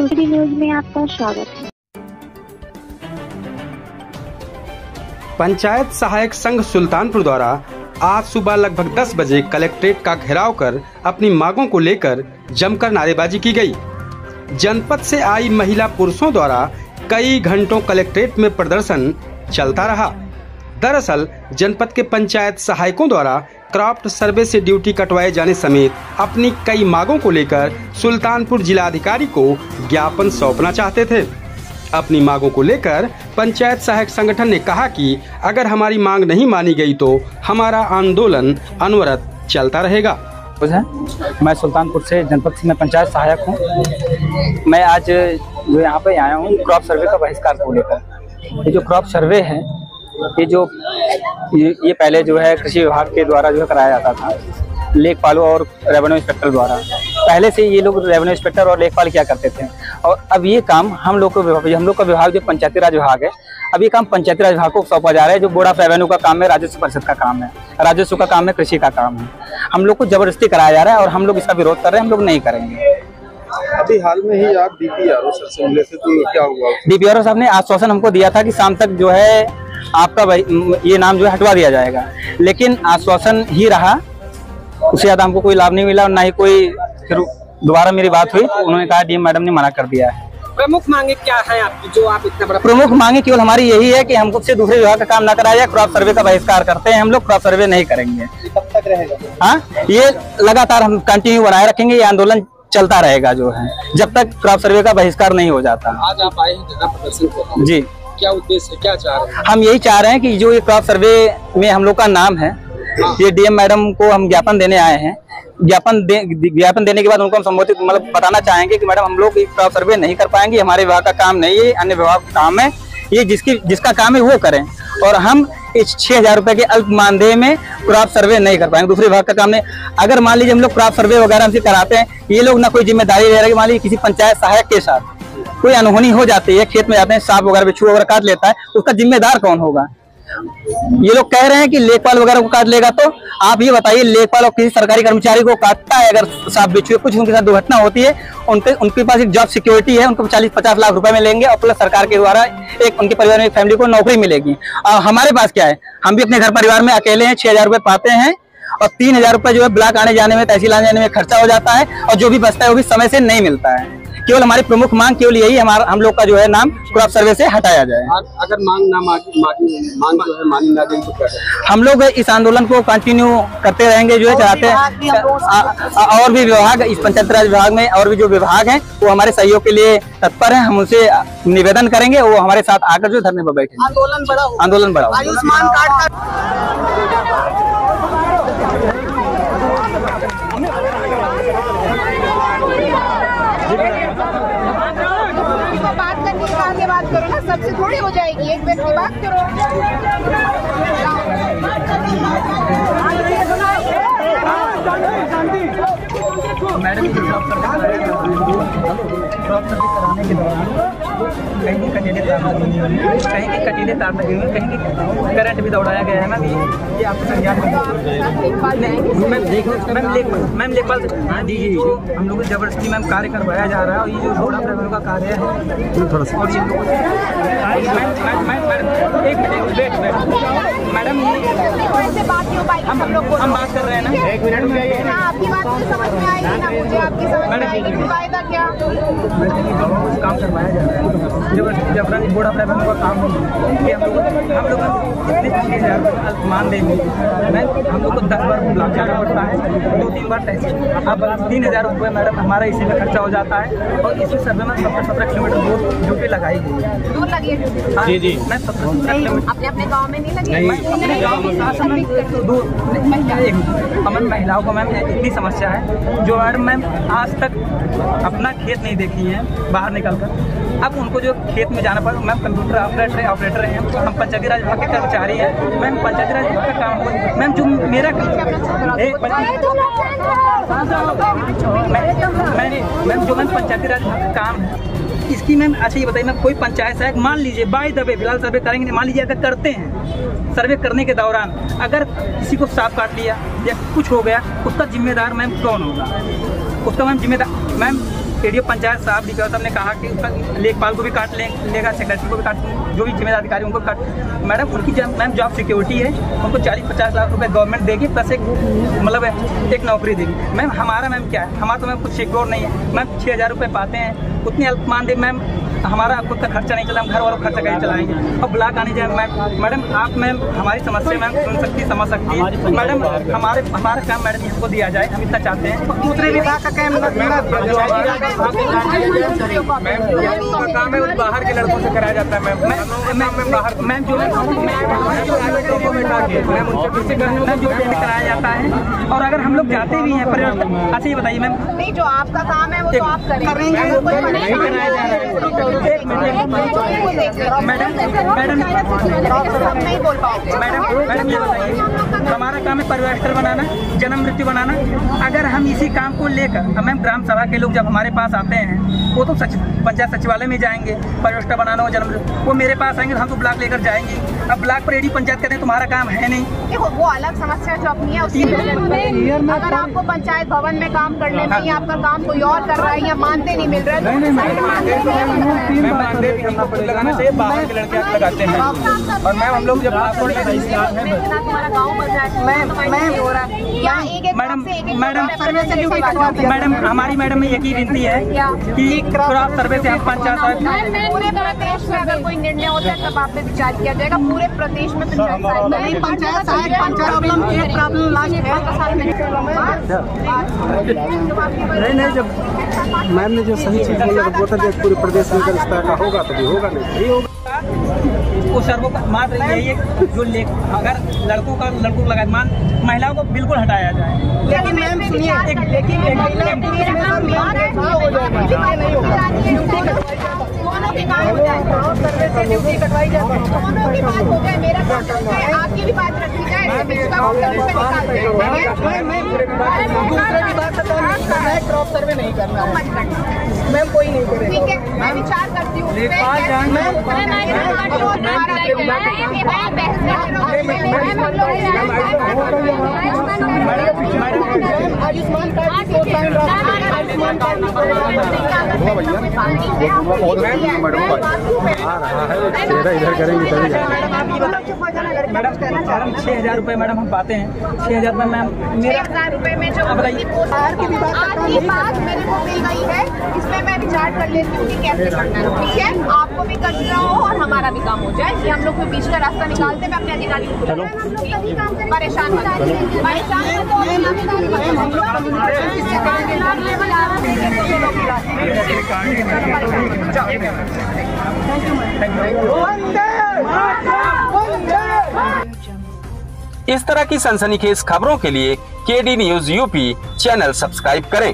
सुधरी न्यूज में आपका स्वागत है। पंचायत सहायक संघ सुल्तानपुर द्वारा आज सुबह लगभग 10 बजे कलेक्ट्रेट का घेराव कर अपनी मांगों को लेकर जमकर नारेबाजी की गई। जनपद से आई महिला पुरुषों द्वारा कई घंटों कलेक्ट्रेट में प्रदर्शन चलता रहा। दरअसल जनपद के पंचायत सहायकों द्वारा क्रॉफ्ट सर्वे से ड्यूटी कटवाए जाने समेत अपनी कई मांगों को लेकर सुल्तानपुर जिलाधिकारी को ज्ञापन सौंपना चाहते थे। अपनी मांगों को लेकर पंचायत सहायक संगठन ने कहा कि अगर हमारी मांग नहीं मानी गई तो हमारा आंदोलन अनवरत चलता रहेगा। मैं सुल्तानपुर से जनपद से मैं पंचायत सहायक हूँ। मैं आज जो यहाँ पे आया हूँ क्रॉप सर्वे का बहिष्कार को लेकर। ये जो क्रॉप सर्वे है ये पहले जो है कृषि विभाग के द्वारा जो है कराया जाता था, लेखपालों और रेवेन्यू इंस्पेक्टर द्वारा। पहले से ये लोग रेवेन्यू इंस्पेक्टर और लेखपाल क्या करते थे, और अब ये काम हम लोग का विभाग जो पंचायती राज विभाग है, अब ये काम पंचायती राज विभाग को सौंपा जा रहा है। जो बोर्ड ऑफ रेवेन्यू का काम है, राजस्व परिषद का काम है, राजस्व का काम है, कृषि का काम है। हम लोग को जबरदस्ती कराया जा रहा है और हम लोग इसका विरोध कर रहे हैं। हम लोग नहीं करेंगे। अभी हाल में ही आप डीपीआरओ सर से मिले थे, तो क्या हुआ? डीपीआरओ साहब ने आश्वासन हमको दिया था कि शाम तक जो है आपका ये नाम जो है हटवा दिया जाएगा, लेकिन आश्वासन ही रहा, उससे ज्यादा हमको कोई लाभ नहीं मिला। और ना ही कोई फिर दोबारा मेरी बात हुई तो उन्होंने कहा डीएम मैडम ने मना कर दिया है। प्रमुख मांगे क्या है आपकी, जो आप इतना बड़ा? प्रमुख मांगे केवल हमारी यही है कि हमको से दूसरे विभाग का काम ना कराया जाए। क्रॉप सर्वे का बहिष्कार करते हैं हम लोग, क्रॉप सर्वे नहीं करेंगे। कब तक रहेगा? हाँ, ये लगातार हम कंटिन्यू बनाए रखेंगे। ये आंदोलन चलता रहेगा जो है, जब तक क्रॉप सर्वे का बहिष्कार नहीं हो जाता। आज आप आए हैं धरना प्रदर्शन करने, जी, क्या उद्देश्य है, क्या चाह रहे हैं? हम यही चाह रहे हैं कि जो ये क्रॉप सर्वे में हम लोग का नाम है, ये डीएम मैडम को हम ज्ञापन देने आए हैं। ज्ञापन देने के बाद उनको हम संबोधित मतलब बताना चाहेंगे कि मैडम हम लोग क्रॉप सर्वे नहीं कर पाएंगे, हमारे विभाग का काम नहीं है, अन्य विभाग का काम है। ये जिसका काम है वो करें, और हम इस 6,000 रुपए के अल्प मानदेय में क्रॉप सर्वे नहीं कर पाएंगे। दूसरे विभाग का काम नहीं। अगर मान लीजिए हम लोग क्रॉप सर्वे वगैरह हमसे कराते हैं, ये लोग ना कोई जिम्मेदारी ले रहे हैं। मान लीजिए किसी पंचायत सहायक के साथ कोई अनहोनी हो जाती है, खेत में जाते हैं, सांप वगैरह बिच्छू वगैरह काट लेता है, उसका जिम्मेदार कौन होगा? ये लोग कह रहे हैं कि लेखपाल वगैरह को काट लेगा, तो आप ये बताइए, लेखपाल और किसी सरकारी कर्मचारी को काटता है अगर सांप बिच्छू, कुछ उनके साथ दुर्घटना होती है, उनके पास एक जॉब सिक्योरिटी है, उनको 40-50 लाख रुपए मिलेंगे, और प्लस सरकार के द्वारा एक उनके परिवार में एक फैमिली को नौकरी मिलेगी। और हमारे पास क्या है, हम भी अपने घर परिवार में अकेले हैं, 6,000 रुपए पाते हैं, और 3,000 रुपए जो है ब्लॉक आने जाने में, तहसील आने जाने में खर्चा हो जाता है, और जो भी बचता है वो भी समय से नहीं मिलता है। केवल हमारी प्रमुख मांग केवल यही, हम लोग का जो है नाम क्रॉप सर्वे से हटाया जाए। अगर मांग जो है मानी ना गई तो क्या करें? हम लोग इस आंदोलन को कंटिन्यू करते रहेंगे, जो है चाहते हैं। और भी विभाग, इस पंचायत राज विभाग में और भी जो विभाग हैं वो हमारे सहयोग के लिए तत्पर हैं। हम उनसे निवेदन करेंगे, वो हमारे साथ आकर जो धरने पर बैठे। आंदोलन बढ़ाओ। आयुष्मान कार्ड बात करो ना, सबसे थोड़ी हो जाएगी, एक व्यक्ति बात करो। मैडम कराने के दौरान कहीं कटीले तार लगे हुए हैं, कहीं करंट भी दौड़ाया गया है। मैम ये आपको संज्ञान मैम लेखपाल जी, हम लोग जबरदस्ती मैम कार्य करवाया जा रहा है, और ये जो बोर्ड ऑफ रेवेन्यू का कार्य है थोड़ा सा, और ये लोगों एक मिनट वेट मैडम, हम बात कर रहे हैं ना, 1 मिनट में आपकी बात मुझे समझ में आएगी ना, मुझे आपकी समझ में आएगी। फायदा क्या? काम करवाया जा रहा है जबरदस्ती, बोर्ड ऑफ रेवेन्यू का काम है कि हम लोग कितने 6,000 रुपये अल्प मानदेय में हम लोग को 10 बार ब्लॉक जाना पड़ता है, 2-3 बार तहसील। अब 3,000 रुपये मैडम हमारा इसी में खर्चा हो जाता है, और इसी सर्वे में 17 किलोमीटर दूर ड्यूटी लगाई गई है। दूर लगी है? जी मैं 17 किलोमीटर अपने गाँव में नहीं लगी? मैम महिलाओं को मैम इतनी समस्या है, जो मैम आज तक अपना खेत नहीं देखी है बाहर निकलकर। अब उनको जो खेत में जाना पड़ा, मैम कंप्यूटर ऑपरेटर हैं, हम पंचायती राज विभाग के कर्मचारी हैं। मैम पंचायती राज विभाग का काम होगा मैम, जो मेरा मैम पंचायती राज विभाग का काम है इसकी मैम। अच्छा ये बताइए मैम, कोई पंचायत सहायक मान लीजिए बाय द वे फिलहाल सर्वे करेंगे, मान लीजिए अगर करते हैं, सर्वे करने के दौरान अगर किसी को सांप काट लिया या कुछ हो गया, उसका जिम्मेदार मैम कौन होगा? उसका मैम जिम्मेदार मैम एडीओ पंचायत साहब डीपीओ साहब ने कहा कि लेखपाल को भी काट लेगा, सेक्रेटरी को भी काट, जो भी जिम्मेदार अधिकारी उनको काट। मैडम उनकी मैम जॉब सिक्योरिटी है, उनको 40-50 लाख रुपए गवर्नमेंट देगी प्लस एक मतलब एक नौकरी देगी। मैम हमारा मैम क्या है, हमारा तो मैम कुछ सिक्योर नहीं है। मैम 6,000 रुपये पाते हैं, उतनी अल्प मानदेय मैम, हमारा खुद का खर्चा नहीं चला, हम घर वालों का खर्चा कैसे चलाएंगे। और ब्लॉक आने जाए मैडम आप मैम हमारी समस्या मैम सुन सकती समझ सकती है मैडम, हमारा काम मैडम हमको दिया जाए, हम इतना चाहते हैं। दूसरे विभाग का काम है बाहर के लड़कों से कराया जाता है मैम जो कराया जाता है। और अगर हम लोग जाते भी हैं परिवर्तन, अच्छा ये बताइए मैम, नहीं जो आपका काम है वो तो आप करेंगे। मैडम ये बताइए, हमारा काम है परिवेष्टर बनाना, जन्म मृत्यु बनाना। अगर हम इसी काम को लेकर मैम ग्राम सभा के लोग जब हमारे पास आते हैं वो तो पंचायत सचिवालय में जाएंगे, परिवेष्टर बनाना हो, जन्म, वो मेरे पास आएंगे, हम तो ब्लॉक लेकर जाएंगे। अब ब्लॉक पर एडीओ पंचायत कहते हैं तुम्हारा काम है नहीं, वो अलग समस्या जो अपनी है उसकी। अगर आपको पंचायत भवन में काम करने में या आपका काम कोई और कर रहा है या मानदेय नहीं मिल रहा है तो लगाना चाहिए, बाहर के लड़के आके लगाते हैं। और मैम हम लोग जब तुम्हारा गाँव मैडम हमारी मैडम में एक ही विनती है कि क्रॉप सर्वे से हम पंचायत पूरे प्रदेश में अगर कोई निर्णय होता है तब आप पे विचार किया जाएगा। पूरे प्रदेश में पंचायत जब मैम ने जो सही चीज बोला वो तो पूरे प्रदेश में इस तरह का होगा तो भी होगा, नहीं होगा। वो सर्वो का मात्र यही है जो अगर लड़कों को लगा मान महिलाओं को बिल्कुल हटाया जाए। लेकिन मैम सुनिए, ड्यूटी कटवाई जाए, दोनों की बात हो जाए, मेरा आपकी भी बात रखी जाए, दूसरे की बात क्रॉप सर्वे नहीं करना मैम, कोई नहीं करेगा। ठीक है, मैं विचार करती हूँ। आयुष्मान कार्ड इधर करेंगे मैडम 6,000 रुपये मैडम हम पाते हैं। 6,000 रुपये मैम, 6,000 रुपये में जो आपकी बात मेरे को मिल गई है, इसमें मैं विचार कर लेती हूँ कि कैसे करना है। ठीक है, आपको भी कचरा हो और हमारा भी काम हो जाए, ये हम लोग कोई बीच का रास्ता निकालते हैं। मैं अपने अधिकारियों को परेशान इस तरह की सनसनीखेज खबरों के लिए KD news UP channel subscribe करें।